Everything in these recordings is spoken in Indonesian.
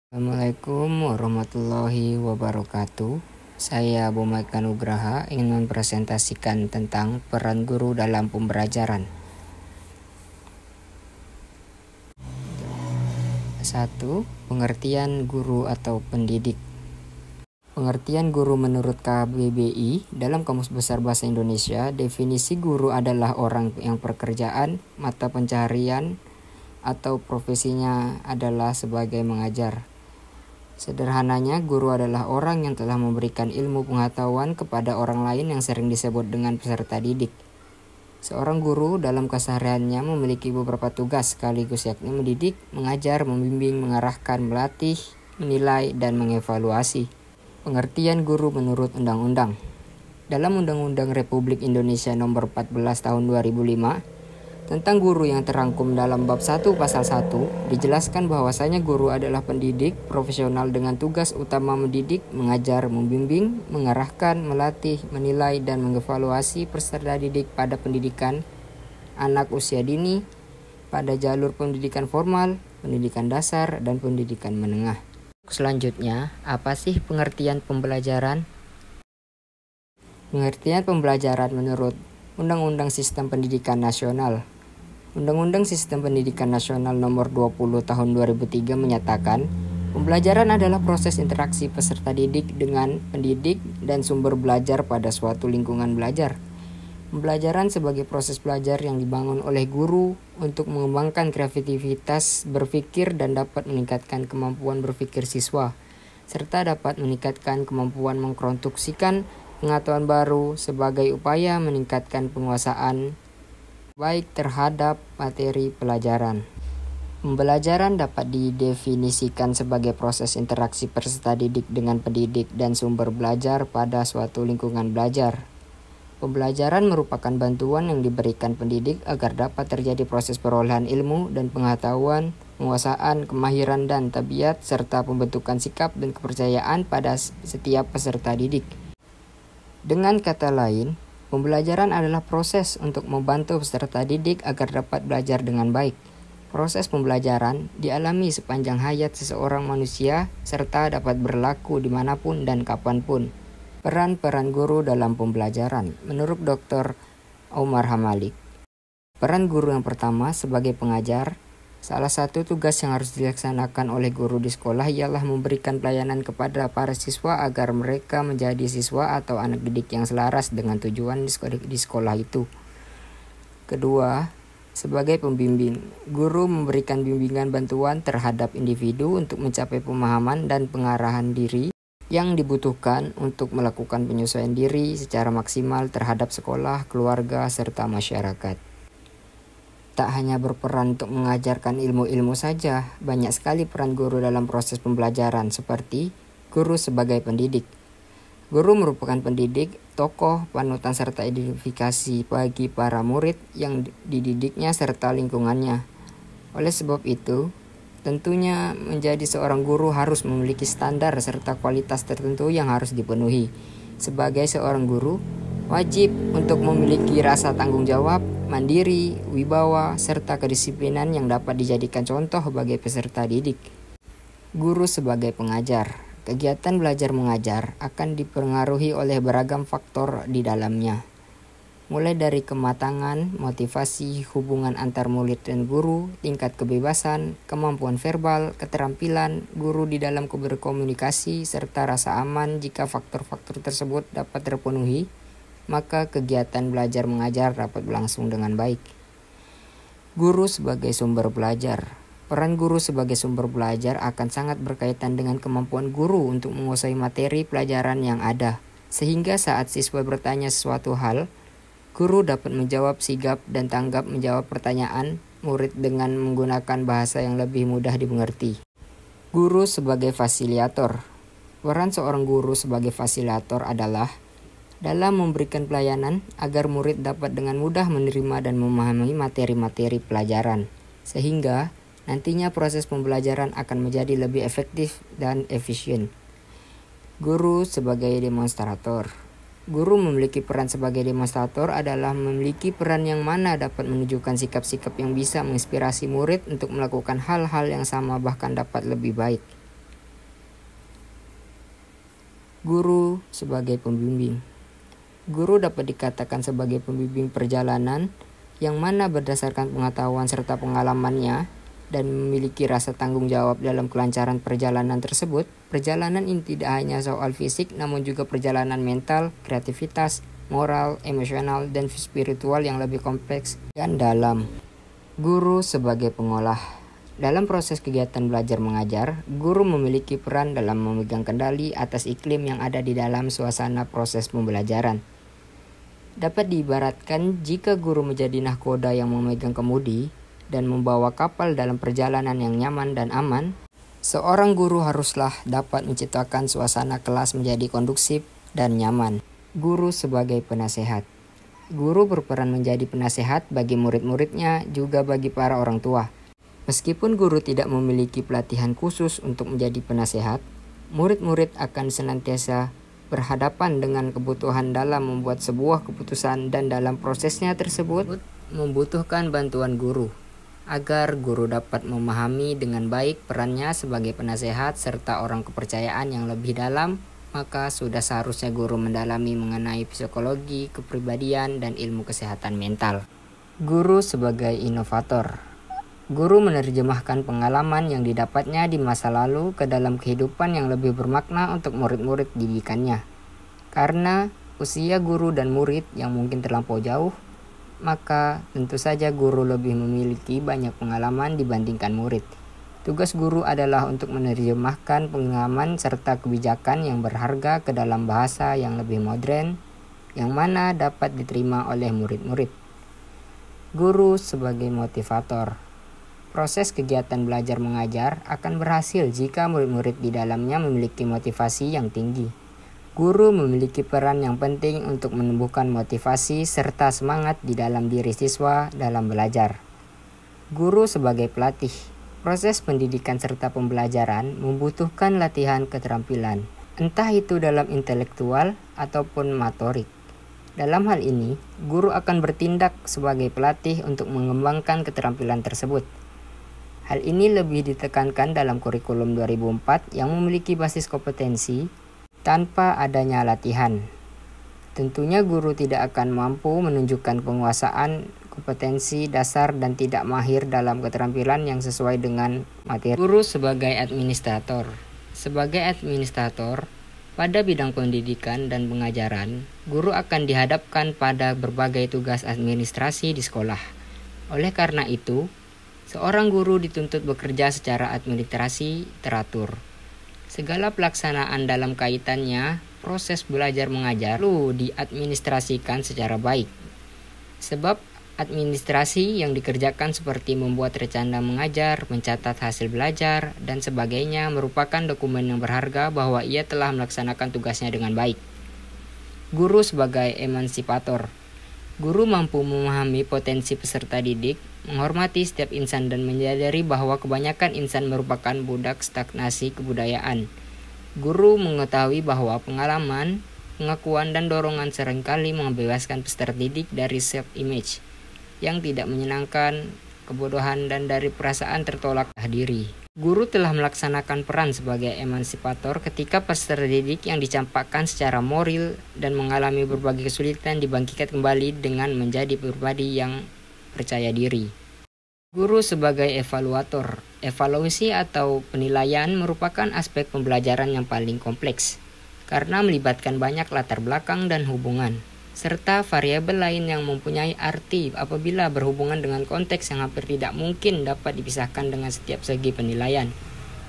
Assalamualaikum warahmatullahi wabarakatuh. Saya Bomaika Nugraha ingin mempresentasikan tentang peran guru dalam pembelajaran. 1. Pengertian guru atau pendidik. Pengertian guru menurut KBBI dalam Kamus Besar Bahasa Indonesia, definisi guru adalah orang yang pekerjaan, mata pencaharian, atau profesinya adalah sebagai mengajar. Sederhananya, guru adalah orang yang telah memberikan ilmu pengetahuan kepada orang lain yang sering disebut dengan peserta didik. Seorang guru dalam kesehariannya memiliki beberapa tugas sekaligus, yakni mendidik, mengajar, membimbing, mengarahkan, melatih, menilai, dan mengevaluasi. Pengertian guru menurut Undang-Undang. Dalam Undang-Undang Republik Indonesia Nomor 14 Tahun 2005 tentang guru yang terangkum dalam bab 1 pasal 1, dijelaskan bahwasanya guru adalah pendidik profesional dengan tugas utama mendidik, mengajar, membimbing, mengarahkan, melatih, menilai, dan mengevaluasi peserta didik pada pendidikan anak usia dini, pada jalur pendidikan formal, pendidikan dasar, dan pendidikan menengah. Selanjutnya, apa sih pengertian pembelajaran? Pengertian pembelajaran menurut Undang-Undang Sistem Pendidikan Nasional. Undang-Undang Sistem Pendidikan Nasional Nomor 20 Tahun 2003 menyatakan, pembelajaran adalah proses interaksi peserta didik dengan pendidik dan sumber belajar pada suatu lingkungan belajar. Pembelajaran sebagai proses belajar yang dibangun oleh guru untuk mengembangkan kreativitas berpikir dan dapat meningkatkan kemampuan berpikir siswa, serta dapat meningkatkan kemampuan mengkonstruksikan pengetahuan baru sebagai upaya meningkatkan penguasaan baik terhadap materi pelajaran. Pembelajaran dapat didefinisikan sebagai proses interaksi peserta didik dengan pendidik dan sumber belajar pada suatu lingkungan belajar. Pembelajaran merupakan bantuan yang diberikan pendidik agar dapat terjadi proses perolehan ilmu dan pengetahuan, penguasaan, kemahiran, dan tabiat, serta pembentukan sikap dan kepercayaan pada setiap peserta didik. Dengan kata lain, pembelajaran adalah proses untuk membantu peserta didik agar dapat belajar dengan baik. Proses pembelajaran dialami sepanjang hayat seseorang manusia serta dapat berlaku dimanapun dan kapanpun. Peran guru dalam pembelajaran. Menurut Dr. Omar Hamalik, peran guru yang pertama sebagai pengajar. Salah satu tugas yang harus dilaksanakan oleh guru di sekolah ialah memberikan pelayanan kepada para siswa agar mereka menjadi siswa atau anak didik yang selaras dengan tujuan di sekolah itu. Kedua, sebagai pembimbing, guru memberikan bimbingan bantuan terhadap individu untuk mencapai pemahaman dan pengarahan diri yang dibutuhkan untuk melakukan penyesuaian diri secara maksimal terhadap sekolah, keluarga, serta masyarakat. Tak hanya berperan untuk mengajarkan ilmu-ilmu saja, banyak sekali peran guru dalam proses pembelajaran, seperti guru sebagai pendidik. Guru merupakan pendidik, tokoh, panutan, serta identifikasi bagi para murid yang dididiknya serta lingkungannya. Oleh sebab itu, tentunya menjadi seorang guru harus memiliki standar serta kualitas tertentu yang harus dipenuhi. Sebagai seorang guru, wajib untuk memiliki rasa tanggung jawab, mandiri, wibawa, serta kedisiplinan yang dapat dijadikan contoh bagi peserta didik. Guru sebagai pengajar. Kegiatan belajar mengajar akan dipengaruhi oleh beragam faktor di dalamnya. Mulai dari kematangan, motivasi, hubungan antar murid dan guru, tingkat kebebasan, kemampuan verbal, keterampilan guru di dalam berkomunikasi, serta rasa aman. Jika faktor-faktor tersebut dapat terpenuhi, maka kegiatan belajar mengajar dapat berlangsung dengan baik. Guru sebagai sumber belajar. Peran guru sebagai sumber belajar akan sangat berkaitan dengan kemampuan guru untuk menguasai materi pelajaran yang ada, sehingga saat siswa bertanya sesuatu hal, guru dapat menjawab sigap dan tanggap menjawab pertanyaan murid dengan menggunakan bahasa yang lebih mudah dimengerti. Guru sebagai fasilitator. Peran seorang guru sebagai fasilitator adalah dalam memberikan pelayanan agar murid dapat dengan mudah menerima dan memahami materi-materi pelajaran, sehingga nantinya proses pembelajaran akan menjadi lebih efektif dan efisien. Guru sebagai demonstrator. Guru memiliki peran sebagai demonstrator adalah memiliki peran yang mana dapat menunjukkan sikap-sikap yang bisa menginspirasi murid untuk melakukan hal-hal yang sama bahkan dapat lebih baik. Guru sebagai pembimbing. Guru dapat dikatakan sebagai pembimbing perjalanan yang mana berdasarkan pengetahuan serta pengalamannya dan memiliki rasa tanggung jawab dalam kelancaran perjalanan tersebut. Perjalanan ini tidak hanya soal fisik, namun juga perjalanan mental, kreativitas, moral, emosional, dan spiritual yang lebih kompleks dan dalam. Guru sebagai pengolah. Dalam proses kegiatan belajar mengajar, guru memiliki peran dalam memegang kendali atas iklim yang ada di dalam suasana proses pembelajaran. Dapat diibaratkan jika guru menjadi nahkoda yang memegang kemudi dan membawa kapal dalam perjalanan yang nyaman dan aman, seorang guru haruslah dapat menciptakan suasana kelas menjadi kondusif dan nyaman. Guru sebagai penasehat. Guru berperan menjadi penasehat bagi murid-muridnya juga bagi para orang tua. Meskipun guru tidak memiliki pelatihan khusus untuk menjadi penasehat, murid-murid akan senantiasa berhadapan dengan kebutuhan dalam membuat sebuah keputusan dan dalam prosesnya tersebut membutuhkan bantuan guru. Agar guru dapat memahami dengan baik perannya sebagai penasehat serta orang kepercayaan yang lebih dalam, maka sudah seharusnya guru mendalami mengenai psikologi, kepribadian, dan ilmu kesehatan mental. Guru sebagai inovator. Guru menerjemahkan pengalaman yang didapatnya di masa lalu ke dalam kehidupan yang lebih bermakna untuk murid-murid didikannya. Karena usia guru dan murid yang mungkin terlampau jauh, maka tentu saja guru lebih memiliki banyak pengalaman dibandingkan murid. Tugas guru adalah untuk menerjemahkan pengalaman serta kebijakan yang berharga ke dalam bahasa yang lebih modern, yang mana dapat diterima oleh murid-murid. Guru sebagai motivator. Proses kegiatan belajar mengajar akan berhasil jika murid-murid di dalamnya memiliki motivasi yang tinggi. Guru memiliki peran yang penting untuk menumbuhkan motivasi serta semangat di dalam diri siswa dalam belajar. Guru sebagai pelatih. Proses pendidikan serta pembelajaran membutuhkan latihan keterampilan, entah itu dalam intelektual ataupun motorik. Dalam hal ini, guru akan bertindak sebagai pelatih untuk mengembangkan keterampilan tersebut. Hal ini lebih ditekankan dalam kurikulum 2004 yang memiliki basis kompetensi tanpa adanya latihan. Tentunya guru tidak akan mampu menunjukkan penguasaan kompetensi dasar dan tidak mahir dalam keterampilan yang sesuai dengan materi. Guru sebagai administrator. Sebagai administrator, pada bidang pendidikan dan pengajaran, guru akan dihadapkan pada berbagai tugas administrasi di sekolah. Oleh karena itu, seorang guru dituntut bekerja secara administrasi teratur. Segala pelaksanaan dalam kaitannya, proses belajar mengajar perlu diadministrasikan secara baik. Sebab administrasi yang dikerjakan seperti membuat rencana mengajar, mencatat hasil belajar, dan sebagainya merupakan dokumen yang berharga bahwa ia telah melaksanakan tugasnya dengan baik. Guru sebagai emansipator. Guru mampu memahami potensi peserta didik, menghormati setiap insan dan menyadari bahwa kebanyakan insan merupakan budak stagnasi kebudayaan. Guru mengetahui bahwa pengalaman, pengakuan, dan dorongan seringkali membebaskan peserta didik dari self-image yang tidak menyenangkan, kebodohan, dan dari perasaan tertolak diri. Guru telah melaksanakan peran sebagai emansipator ketika peserta didik yang dicampakkan secara moral dan mengalami berbagai kesulitan dibangkitkan kembali dengan menjadi pribadi yang percaya diri. Guru sebagai evaluator. Evaluasi atau penilaian merupakan aspek pembelajaran yang paling kompleks karena melibatkan banyak latar belakang dan hubungan, serta variabel lain yang mempunyai arti apabila berhubungan dengan konteks yang hampir tidak mungkin dapat dipisahkan dengan setiap segi penilaian.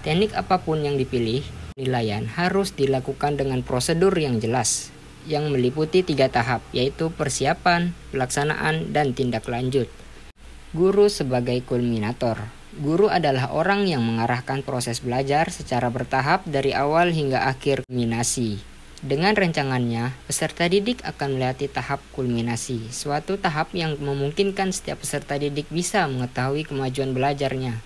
Teknik apapun yang dipilih, penilaian harus dilakukan dengan prosedur yang jelas, yang meliputi 3 tahap, yaitu persiapan, pelaksanaan, dan tindak lanjut. Guru sebagai kulminator. Guru adalah orang yang mengarahkan proses belajar secara bertahap dari awal hingga akhir kulminasi. Dengan rancangannya, peserta didik akan melewati tahap kulminasi, suatu tahap yang memungkinkan setiap peserta didik bisa mengetahui kemajuan belajarnya.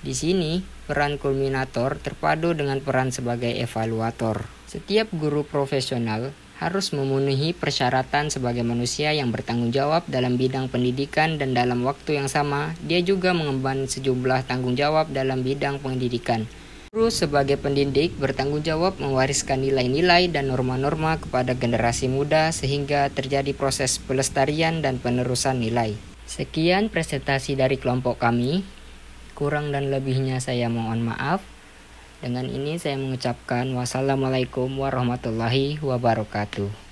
Di sini, peran kulminator terpadu dengan peran sebagai evaluator. Setiap guru profesional harus memenuhi persyaratan sebagai manusia yang bertanggung jawab dalam bidang pendidikan dan dalam waktu yang sama, dia juga mengemban sejumlah tanggung jawab dalam bidang pendidikan. Guru sebagai pendidik bertanggung jawab mewariskan nilai-nilai dan norma-norma kepada generasi muda sehingga terjadi proses pelestarian dan penerusan nilai. Sekian presentasi dari kelompok kami. Kurang dan lebihnya saya mohon maaf. Dengan ini saya mengucapkan wassalamualaikum warahmatullahi wabarakatuh.